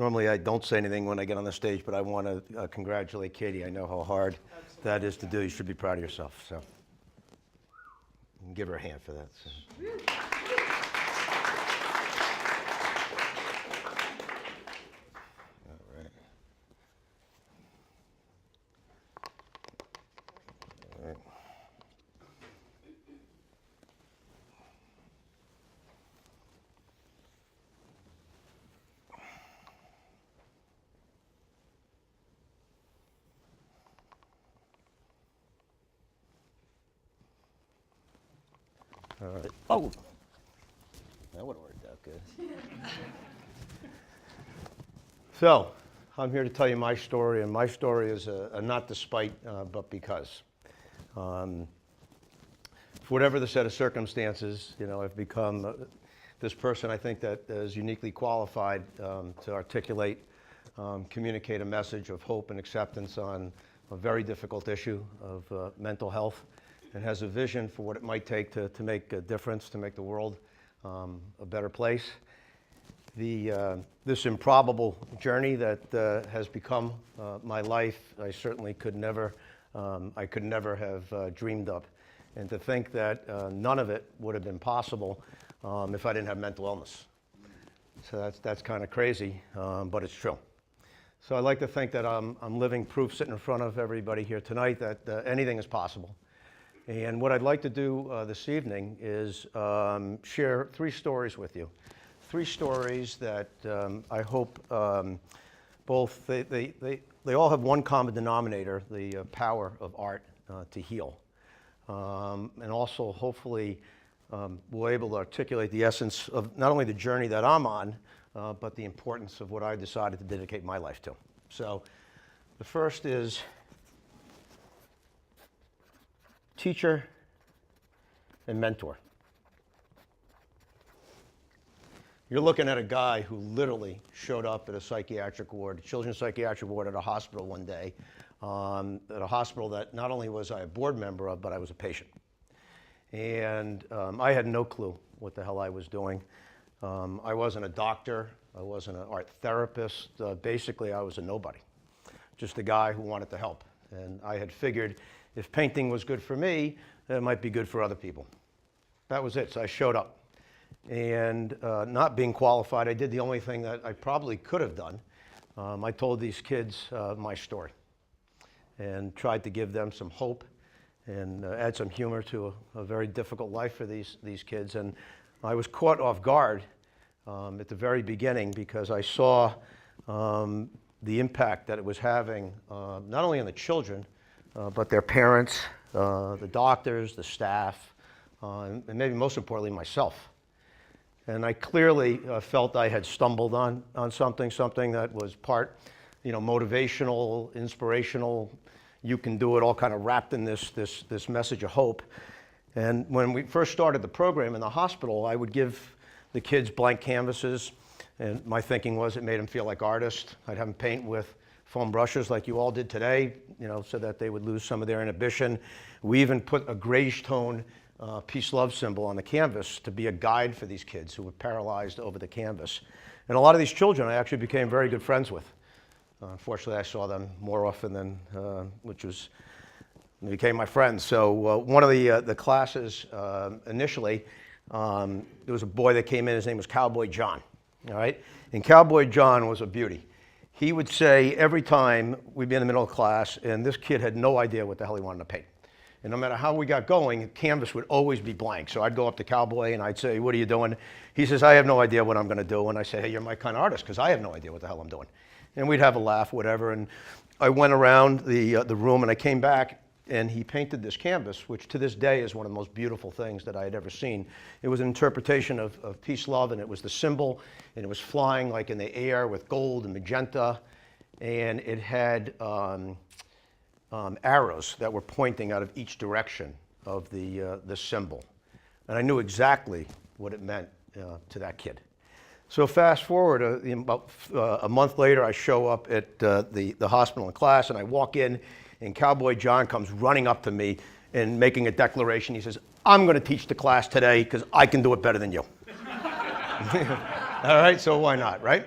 Normally I don't say anything when I get on the stage, but I want to congratulate Katie. I know how hard that is to do. You should be proud of yourself. So give her a hand for that. So. All right. All right. All right. Oh, that would have worked out good. So, I'm here to tell you my story, and my story is a not despite, but because. For whatever the set of circumstances, I've become this person I think that is uniquely qualified to articulate, communicate a message of hope and acceptance on a very difficult issue of mental health, and has a vision for what it might take to make a difference, to make the world a better place. This improbable journey that has become my life, I certainly could never have dreamed of. And to think that none of it would have been possible if I didn't have mental illness. So that's kind of crazy, but it's true. So I like to think that I'm living proof sitting in front of everybody here tonight that anything is possible. And what I'd like to do this evening is share 3 stories with you. 3 stories that I hope both, they all have one common denominator, the power of art to heal. And also hopefully we're able to articulate the essence of not only the journey that I'm on, but the importance of what I decided to dedicate my life to. So the first is teacher and mentor. You're looking at a guy who literally showed up at a psychiatric ward, a children's psychiatric ward at a hospital one day, at a hospital that not only was I a board member of, but I was a patient. And I had no clue what the hell I was doing. I wasn't a doctor. I wasn't an art therapist. Basically, I was a nobody, just a guy who wanted to help. And I had figured if painting was good for me, it might be good for other people. That was it. So I showed up. And not being qualified, I did the only thing that I probably could have done. I told these kids my story and tried to give them some hope and add some humor to a very difficult life for these kids. And I was caught off guard at the very beginning because I saw the impact that it was having not only on the children, but their parents, the doctors, the staff, and maybe most importantly, myself. And I clearly felt I had stumbled on something that was part, motivational, inspirational, you can do it, all kind of wrapped in this message of hope. And when we first started the program in the hospital, I would give the kids blank canvases, and my thinking was it made them feel like artists. I'd have them paint with foam brushes like you all did today, so that they would lose some of their inhibition. We even put a grayish tone PeaceLove symbol on the canvas to be a guide for these kids who were paralyzed over the canvas. And a lot of these children I actually became very good friends with. Unfortunately, I saw them more often than, became my friends. So one of the classes initially, there was a boy that came in, his name was Cowboy John, all right? And Cowboy John was a beauty. He would say every time we'd be in the middle of class, and this kid had no idea what the hell he wanted to paint. And no matter how we got going, the canvas would always be blank. So I'd go up to Cowboy and I'd say, what are you doing? He says, I have no idea what I'm going to do. And I say, hey, you're my kind of artist because I have no idea what the hell I'm doing. And we'd have a laugh, whatever. And I went around the room and I came back and he painted this canvas, which to this day is one of the most beautiful things that I had ever seen. It was an interpretation of PeaceLove, and it was the symbol, and it was flying like in the air with gold and magenta. And it had arrows that were pointing out of each direction of the symbol. And I knew exactly what it meant to that kid. So fast forward, about a month later, I show up at the hospital in class, and I walk in, and Cowboy John comes running up to me and making a declaration. He says, I'm going to teach the class today because I can do it better than you. All right, so why not, right?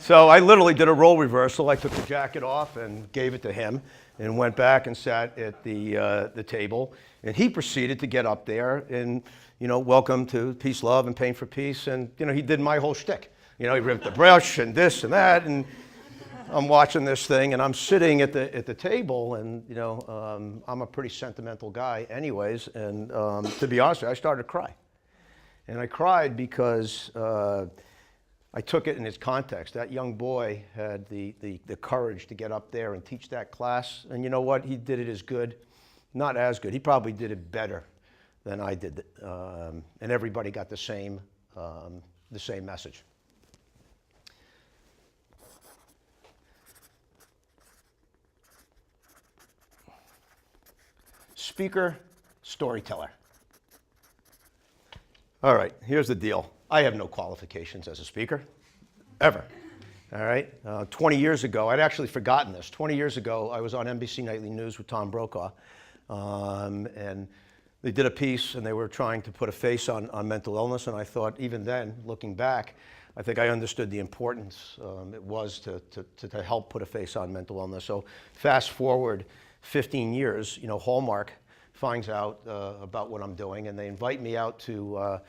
So I literally did a role reversal. I took the jacket off and gave it to him and went back and sat at the table. And he proceeded to get up there and, welcome to Peace, Love, and Pain for Peace. And, he did my whole shtick. He ripped the brush and this and that. And I'm watching this thing and I'm sitting at the table and, I'm a pretty sentimental guy anyways. And to be honest with you, I started to cry. And I cried because I took it in its context. That young boy had the courage to get up there and teach that class. And you know what? He did it as good, not as good. He probably did it better than I did. And everybody got the same message. Speaker, storyteller. All right, here's the deal. I have no qualifications as a speaker, ever. All right, 20 years ago, I'd actually forgotten this. 20 years ago, I was on NBC Nightly News with Tom Brokaw, and they did a piece and they were trying to put a face on mental illness, and I thought, even then, looking back, I think I understood the importance it was to help put a face on mental illness. So fast forward 15 years, Hallmark finds out about what I'm doing, and they invite me out to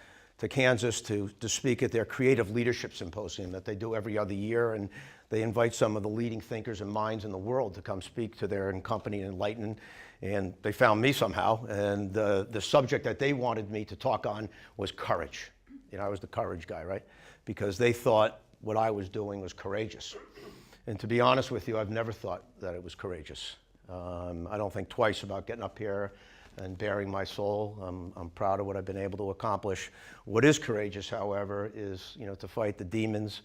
Kansas to speak at their Creative Leadership Symposium that they do every other year, and they invite some of the leading thinkers and minds in the world to come speak to their company and enlighten. And they found me somehow, and the subject that they wanted me to talk on was courage. I was the courage guy, right? Because they thought what I was doing was courageous. And to be honest with you, I've never thought that it was courageous. I don't think twice about getting up here and bearing my soul. I'm proud of what I've been able to accomplish. What is courageous, however, is to fight the demons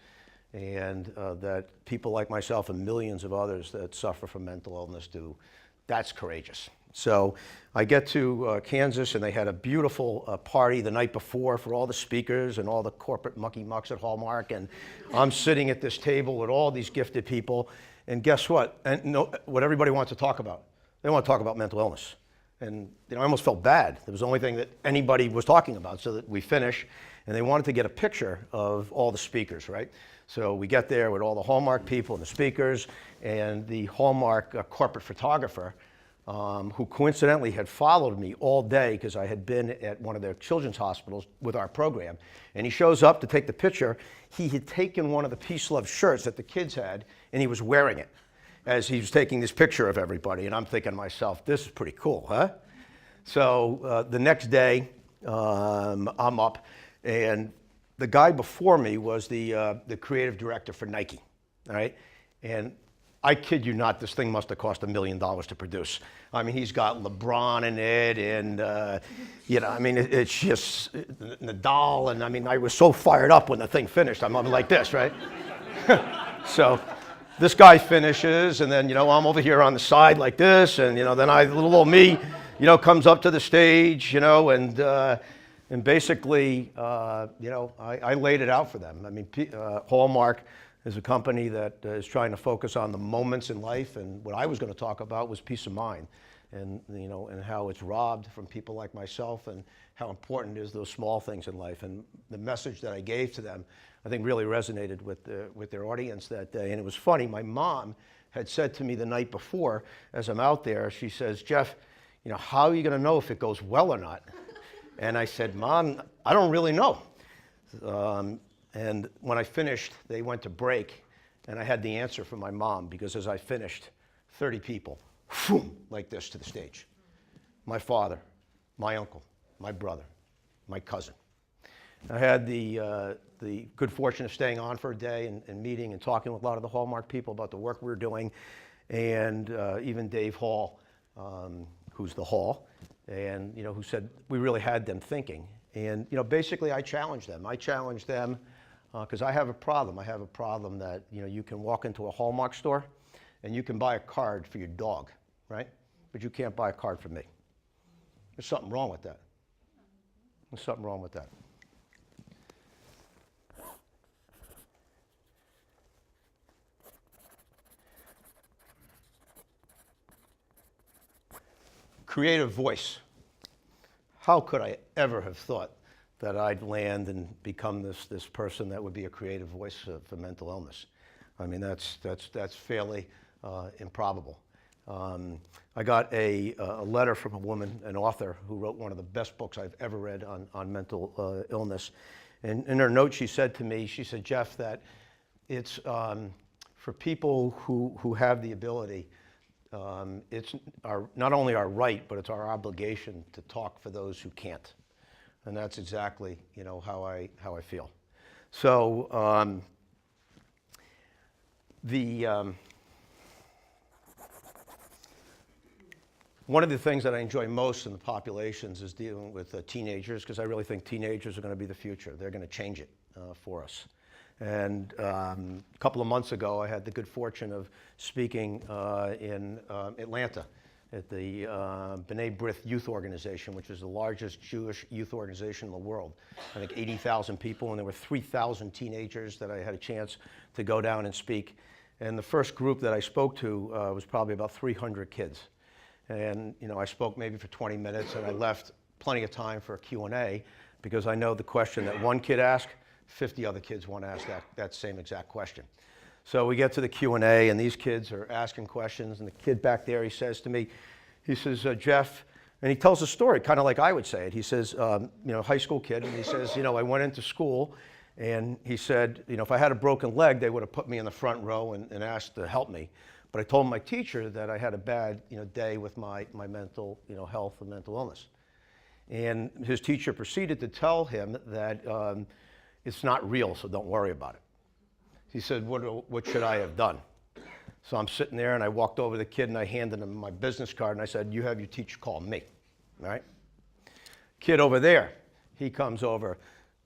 and that people like myself and millions of others that suffer from mental illness do. That's courageous. So I get to Kansas, and they had a beautiful party the night before for all the speakers and all the corporate mucky mucks at Hallmark, and I'm sitting at this table with all these gifted people, and guess what? And what everybody wants to talk about? They want to talk about mental illness. And I almost felt bad. It was the only thing that anybody was talking about, so that we finish. And they wanted to get a picture of all the speakers, right? So we get there with all the Hallmark people and the speakers and the Hallmark corporate photographer, who coincidentally had followed me all day because I had been at one of their children's hospitals with our program. And he shows up to take the picture. He had taken one of the PeaceLove shirts that the kids had, and he was wearing it as he was taking this picture of everybody. And I'm thinking to myself, this is pretty cool, huh? So the next day, I'm up, and the guy before me was the creative director for Nike, all right? And I kid you not, this thing must have cost $1 million to produce. I mean, he's got LeBron in it, and it's just Nadal, and I mean, I was so fired up when the thing finished. I'm like this, right? So this guy finishes, and then, I'm over here on the side like this, and, then little old me, comes up to the stage, and basically, I laid it out for them. I mean, Hallmark is a company that is trying to focus on the moments in life, and what I was going to talk about was peace of mind, and, and how it's robbed from people like myself, and how important it is those small things in life. And the message that I gave to them, I think, really resonated with their audience that day. And it was funny, my mom had said to me the night before, as I'm out there, she says, "Jeff, how are you going to know if it goes well or not?" And I said, "Mom, I don't really know." And when I finished, they went to break, and I had the answer from my mom, because as I finished, 30 people, like this to the stage. My father, my uncle, my brother, my cousin. I had the good fortune of staying on for a day and meeting and talking with a lot of the Hallmark people about the work we were doing, and even Dave Hall, who's the Hall, and who said we really had them thinking. And basically I challenged them. Because I have a problem. I have a problem that you can walk into a Hallmark store and you can buy a card for your dog, right? But you can't buy a card for me. There's something wrong with that. There's something wrong with that. Creative voice. How could I ever have thought that I'd land and become this person that would be a creative voice for mental illness? I mean, that's fairly improbable. I got a letter from a woman, an author, who wrote one of the best books I've ever read on mental illness. And in her note, she said to me, she said, Jeff, that it's for people who have the ability, it's not only our right, but it's our obligation to talk for those who can't. And that's exactly, how I feel. So one of the things that I enjoy most in the populations is dealing with teenagers, because I really think teenagers are going to be the future. They're going to change it for us. And a couple of months ago, I had the good fortune of speaking in Atlanta at the B'nai B'rith Youth Organization, which is the largest Jewish youth organization in the world. I think 80,000 people, and there were 3,000 teenagers that I had a chance to go down and speak. And the first group that I spoke to was probably about 300 kids. And I spoke maybe for 20 minutes, and I left plenty of time for a Q&A, because I know the question that one kid asked, 50 other kids want to ask that same exact question. So we get to the Q&A, and these kids are asking questions, and the kid back there, he says to me, he says, Jeff, and he tells a story, kind of like I would say it. He says, high school kid, and he says, I went into school, and he said, if I had a broken leg, they would have put me in the front row and asked to help me. But I told my teacher that I had a bad, day with my mental, health and mental illness. And his teacher proceeded to tell him that it's not real, so don't worry about it. He said, what should I have done? So I'm sitting there, and I walked over to the kid, and I handed him my business card, and I said, you have your teacher call me, all right? Kid over there, he comes over,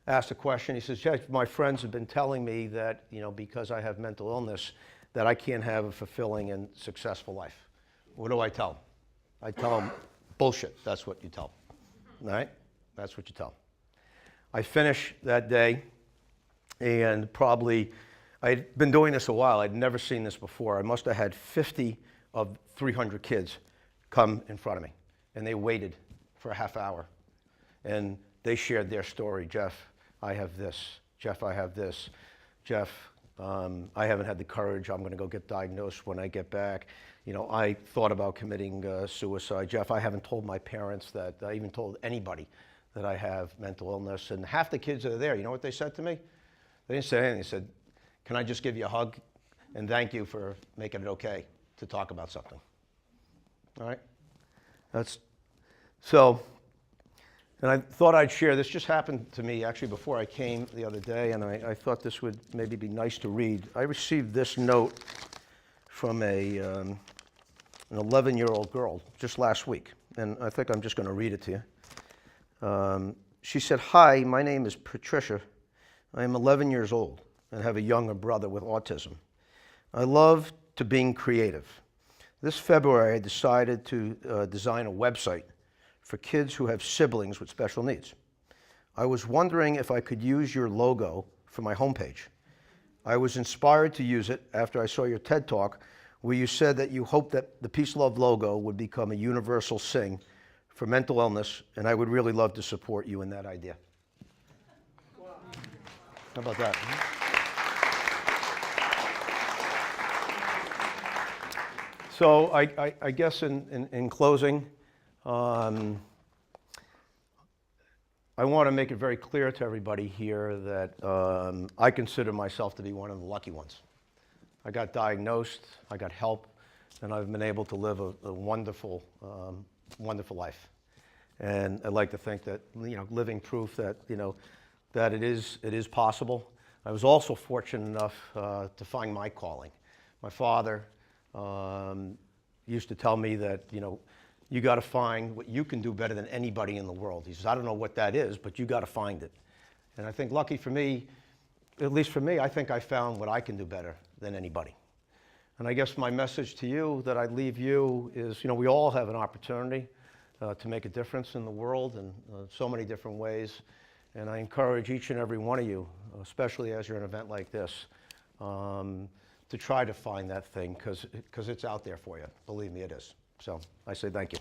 asks a question. He says, yeah, my friends have been telling me that, because I have mental illness, that I can't have a fulfilling and successful life. What do I tell them? I tell them, bullshit. That's what you tell them, all right? That's what you tell them. I finish that day, and probably, I'd been doing this a while. I'd never seen this before. I must have had 50 of 300 kids come in front of me, and they waited for a half hour, and they shared their story. Jeff, I have this. Jeff, I have this. Jeff, I haven't had the courage. I'm going to go get diagnosed when I get back. I thought about committing suicide. Jeff, I haven't told my parents that. I even told anybody that I have mental illness. And half the kids that are there, you know what they said to me? They didn't say anything. They said, can I just give you a hug and thank you for making it okay to talk about something? All right? And I thought I'd share, this just happened to me actually before I came the other day, and I thought this would maybe be nice to read. I received this note from an 11-year-old girl just last week, and I think I'm just going to read it to you. She said, hi, my name is Patricia. I am 11 years old and have a younger brother with autism. I love to being creative. This February, I decided to design a website for kids who have siblings with special needs. I was wondering if I could use your logo for my homepage. I was inspired to use it after I saw your TED Talk, where you said that you hoped that the PeaceLove logo would become a universal thing for mental illness, and I would really love to support you in that idea. Wow. How about that? So I guess in closing, I want to make it very clear to everybody here that I consider myself to be one of the lucky ones. I got diagnosed, I got help, and I've been able to live a wonderful, wonderful life. And I'd like to think that, living proof that, that it is possible. I was also fortunate enough to find my calling. My father used to tell me that, you got to find what you can do better than anybody in the world. He says, I don't know what that is, but you got to find it. And I think lucky for me, at least for me, I think I found what I can do better than anybody. And I guess my message to you that I leave you is, we all have an opportunity to make a difference in the world in so many different ways. And I encourage each and every one of you, especially as you're at an event like this, to try to find that thing, because it's out there for you. Believe me, it is. So I say thank you.